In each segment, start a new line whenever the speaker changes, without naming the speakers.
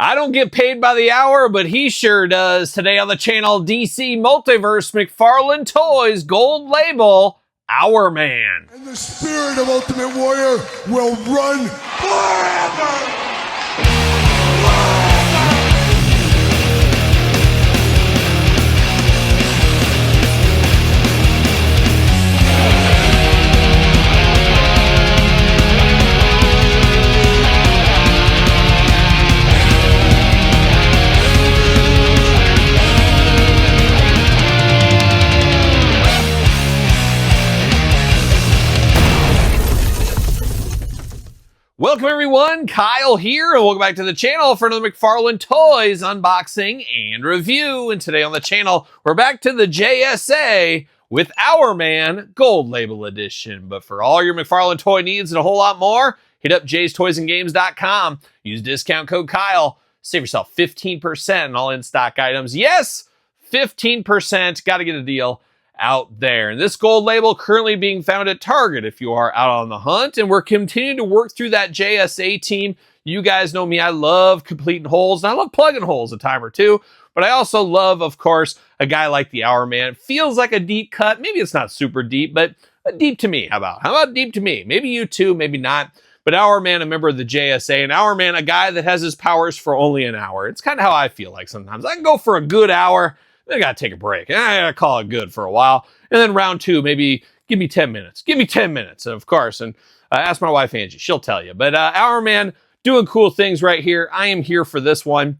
I don't get paid by the hour, but he sure does. Today on the channel, DC Multiverse McFarlane Toys Gold Label, Hourman.
And the spirit of Ultimate Warrior will run forever!
Welcome everyone, Kyle here, and welcome back to the channel for another McFarlane Toys unboxing and review. And today on the channel, we're back to the JSA with Hourman Gold Label Edition. But for all your McFarlane toy needs and a whole lot more, hit up jaystoysandgames.com. Use discount code Kyle. Save yourself 15% on all in-stock items. Yes, 15%. Got to get a deal out there. And this gold label currently being found at Target if you are out on the hunt. And we're continuing to work through that JSA team. You guys know me, I love completing holes, and I love plugging holes a time or two. But I also love, of course, a guy like the Hourman. Feels like a deep cut. Maybe it's not super deep, but deep to me. How about deep to me? Maybe you too, maybe not. But Hourman, a member of the JSA, and Hourman, a guy that has his powers for only an hour. It's kind of how I feel like sometimes. I can go for a good hour, I gotta take a break. I gotta call it good for a while. And then round two, maybe give me 10 minutes. Give me 10 minutes, of course. And ask my wife, Angie. She'll tell you. But Hourman doing cool things right here. I am here for this one.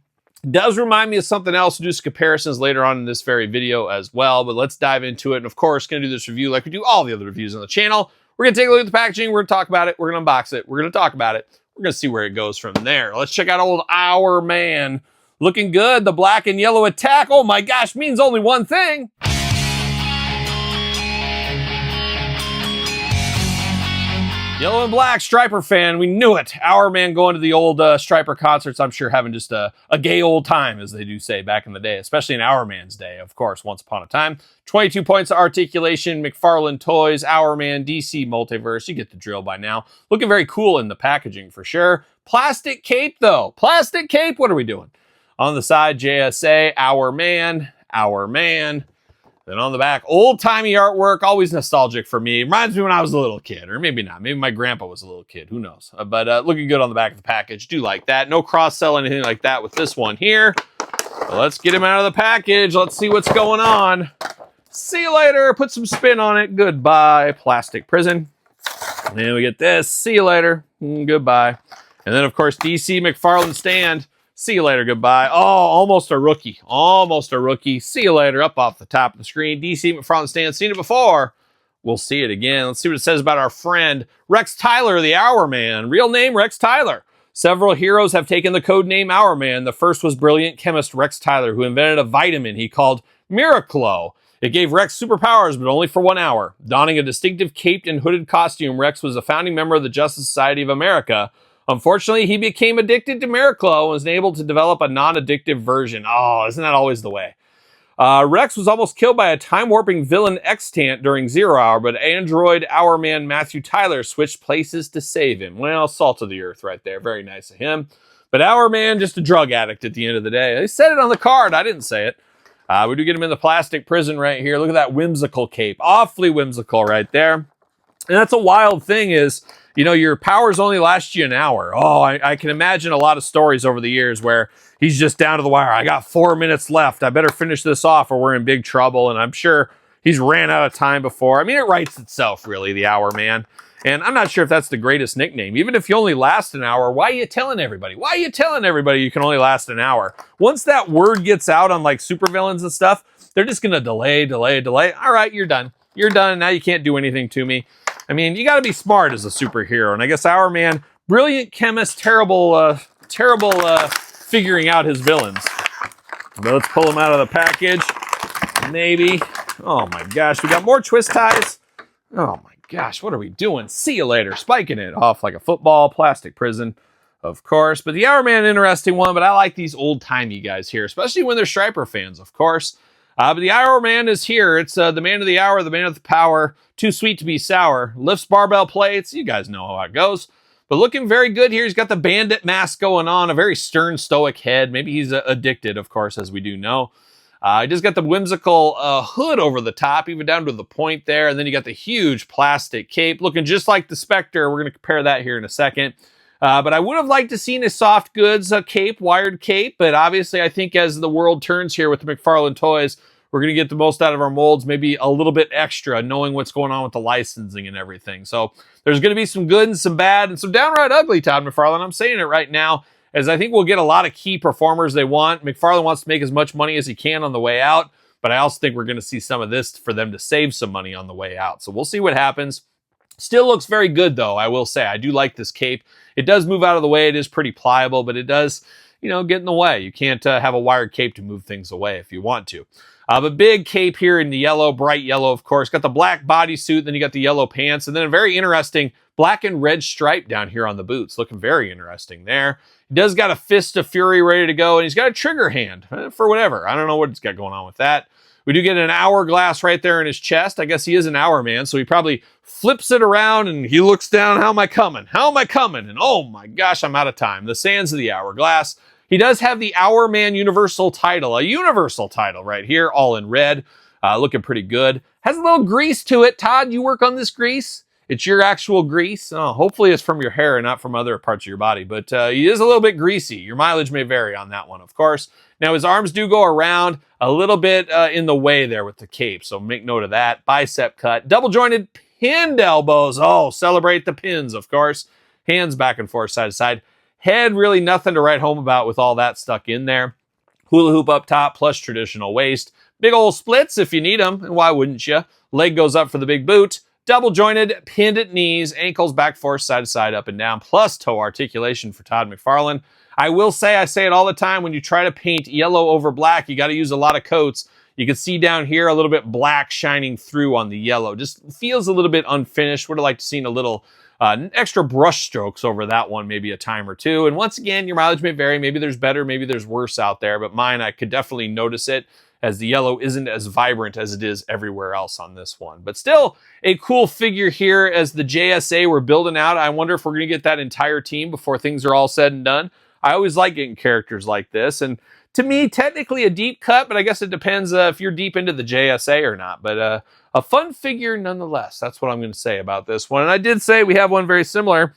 Does remind me of something else. We'll do some comparisons later on in this very video as well. But let's dive into it. And of course, gonna do this review like we do all the other reviews on the channel. We're gonna take a look at the packaging. We're gonna talk about it. We're gonna unbox it. We're gonna talk about it. We're gonna see where it goes from there. Let's check out old Hourman. Looking good, the black and yellow attack. Oh my gosh, means only one thing. Yellow and black, Striper fan, we knew it. Hourman going to the old Striper concerts, I'm sure having just a gay old time, as they do say back in the day, especially in Hourman's day, of course, once upon a time. 22 points of articulation, McFarlane Toys, Hourman, DC Multiverse, you get the drill by now. Looking very cool in the packaging for sure. Plastic cape though, plastic cape, what are we doing? On the side, JSA, Hourman. Then on the back, old-timey artwork, always nostalgic for me. Reminds me when I was a little kid, or maybe not. Maybe my grandpa was a little kid, who knows. But looking good on the back of the package. Do like that. No cross-sell, anything like that with this one here. So let's get him out of the package. Let's see what's going on. See you later. Put some spin on it. Goodbye, plastic prison. And then we get this. See you later. Goodbye. And then, of course, DC McFarlane stand. See you later, goodbye. Oh, almost a rookie. Almost a rookie. See you later, up off the top of the screen. DC McFarlane stand, seen it before. We'll see it again. Let's see what it says about our friend, Rex Tyler, the Hourman. Real name, Rex Tyler. Several heroes have taken the code name Hourman. The first was brilliant chemist Rex Tyler, who invented a vitamin he called Miraclo. It gave Rex superpowers, but only for 1 hour. Donning a distinctive caped and hooded costume, Rex was a founding member of the Justice Society of America. Unfortunately, he became addicted to Miraclo and was able to develop a non-addictive version. Oh, isn't that always the way? Rex was almost killed by a time-warping villain extant during Zero Hour, but android Hourman Matthew Tyler switched places to save him. Well, salt of the earth right there. Very nice of him. But Hourman, just a drug addict at the end of the day. They said it on the card. I didn't say it. We do get him in the plastic prison right here. Look at that whimsical cape. Awfully whimsical right there. And that's a wild thing is, you know, your powers only last you an hour. Oh, I can imagine a lot of stories over the years where he's just down to the wire. I got 4 minutes left. I better finish this off or we're in big trouble. And I'm sure he's ran out of time before. I mean, it writes itself, really, the Hourman. And I'm not sure if that's the greatest nickname. Even if you only last an hour, why are you telling everybody? Why are you telling everybody you can only last an hour? Once that word gets out on like supervillains and stuff, they're just going to delay. All right, you're done. You're done. Now you can't do anything to me. I mean, you got to be smart as a superhero. And I guess Hourman, brilliant chemist, terrible figuring out his villains. But let's pull him out of the package. Maybe. Oh my gosh, we got more twist ties. Oh my gosh, what are we doing? See you later. Spiking it off like a football, plastic prison, of course. But the Hourman, interesting one, but I like these old-timey guys here, especially when they're Striper fans, of course. But the Hourman is here. It's the man of the hour, the man of the power. Too sweet to be sour. Lifts barbell plates. You guys know how it goes. But looking very good here. He's got the bandit mask going on, a very stern, stoic head. Maybe he's addicted, of course, as we do know. He just got the whimsical hood over the top, even down to the point there. And then you got the huge plastic cape, looking just like the Spectre. We're going to compare that here in a second. But I would have liked to seen a soft goods cape, wired cape. But obviously, I think as the world turns here with the McFarlane toys, we're going to get the most out of our molds, maybe a little bit extra, knowing what's going on with the licensing and everything. So there's going to be some good and some bad and some downright ugly, Todd McFarlane. I'm saying it right now, as I think we'll get a lot of key performers they want. McFarlane wants to make as much money as he can on the way out, but I also think we're going to see some of this for them to save some money on the way out. So we'll see what happens. Still looks very good, though, I will say. I do like this cape. It does move out of the way. It is pretty pliable, but it does, get in the way. You can't have a wired cape to move things away if you want to. But big cape here in the yellow, bright yellow, of course. Got the black bodysuit, then you got the yellow pants, and then a very interesting black and red stripe down here on the boots. Looking very interesting there. He does got a fist of fury ready to go, and he's got a trigger hand for whatever. I don't know what he's got going on with that. We do get an hourglass right there in his chest. I guess he is an Hourman, so he probably flips it around and he looks down. How am I coming? How am I coming? And oh my gosh, I'm out of time. The sands of the hourglass. He does have the Hourman Universal title, a universal title right here, all in red. Looking pretty good. Has a little grease to it. Todd, you work on this grease? It's your actual grease. Oh, hopefully it's from your hair and not from other parts of your body, but he is a little bit greasy. Your mileage may vary on that one, of course. Now his arms do go around a little bit in the way there with the cape, so make note of that. Bicep cut, double jointed pinned elbows. Oh, celebrate the pins, of course. Hands back and forth, side to side. Head, really nothing to write home about with all that stuck in there. Hula hoop up top, plus traditional waist. Big old splits if you need them, and why wouldn't you? Leg goes up for the big boot. Double jointed, pinned at knees, ankles back forth, side to side, up and down, plus toe articulation for Todd McFarlane. I will say, I say it all the time, when you try to paint yellow over black, you got to use a lot of coats. You can see down here a little bit black shining through on the yellow. Just feels a little bit unfinished. Would have liked to seen a little extra brush strokes over that one, maybe a time or two. And once again, your mileage may vary. Maybe there's better, maybe there's worse out there. But mine, I could definitely notice it, as the yellow isn't as vibrant as it is everywhere else on this one. But still, a cool figure here as the JSA we're building out. I wonder if we're going to get that entire team before things are all said and done. I always like getting characters like this. And to me, technically a deep cut, but I guess it depends if you're deep into the JSA or not. But a fun figure nonetheless. That's what I'm going to say about this one. And I did say we have one very similar.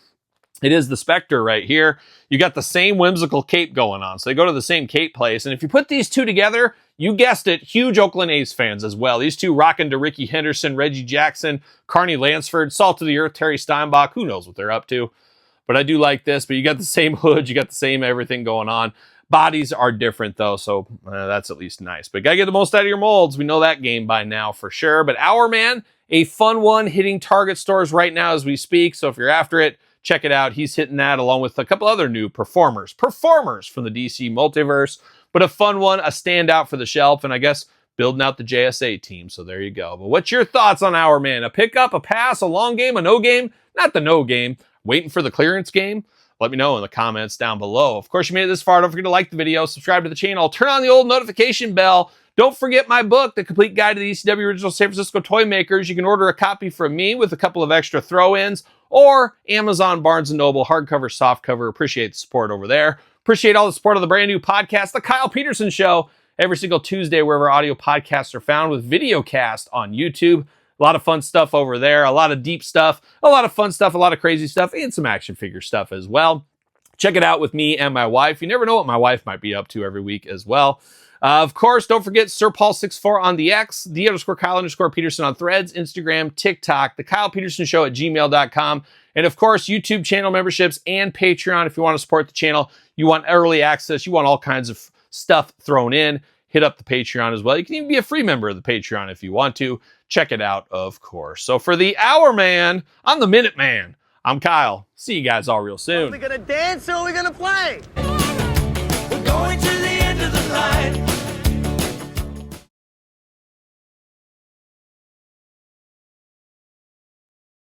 It is the Spectre right here. You got the same whimsical cape going on. So they go to the same cape place. And if you put these two together, you guessed it, huge Oakland A's fans as well. These two rocking to Ricky Henderson, Reggie Jackson, Carney Lansford, Salt of the Earth, Terry Steinbach. Who knows what they're up to? But I do like this. But you got the same hood. You got the same everything going on. Bodies are different, though, so that's at least nice. But gotta get the most out of your molds. We know that game by now for sure. But Hourman, a fun one, hitting Target stores right now as we speak. So if you're after it, check it out. He's hitting that along with a couple other new performers from the DC multiverse. But a fun one, a standout for the shelf, and I guess building out the JSA team. So there you go. But what's your thoughts on Hourman? A pickup, a pass, a long game, a no game? Not the no game. Waiting for the clearance game? Let me know in the comments down below. Of course, you made it this far. Don't forget to like the video, subscribe to the channel, turn on the old notification bell. Don't forget my book, The Complete Guide to the ECW Original San Francisco Toy Makers. You can order a copy from me with a couple of extra throw-ins, or Amazon, Barnes & Noble, hardcover, softcover. Appreciate the support over there. Appreciate all the support of the brand new podcast, The Kyle Peterson Show, every single Tuesday wherever audio podcasts are found, with videocast on YouTube. A lot of fun stuff over there, a lot of deep stuff, a lot of fun stuff, a lot of crazy stuff, and some action figure stuff as well. Check it out with me and my wife. You never know what my wife might be up to every week as well. Of course, don't forget Sir Paul64 on the X, _Kyle_Peterson on Threads, Instagram, TikTok, TheKylePetersonShow at gmail.com. And of course, YouTube channel memberships and Patreon. If you want to support the channel, you want early access, you want all kinds of stuff thrown in, hit up the Patreon as well. You can even be a free member of the Patreon if you want to. Check it out, of course. So for the Hourman, I'm the Minute Man. I'm Kyle. See you guys all real soon.
Are we gonna dance or are we gonna play?
We're going to the end of the line.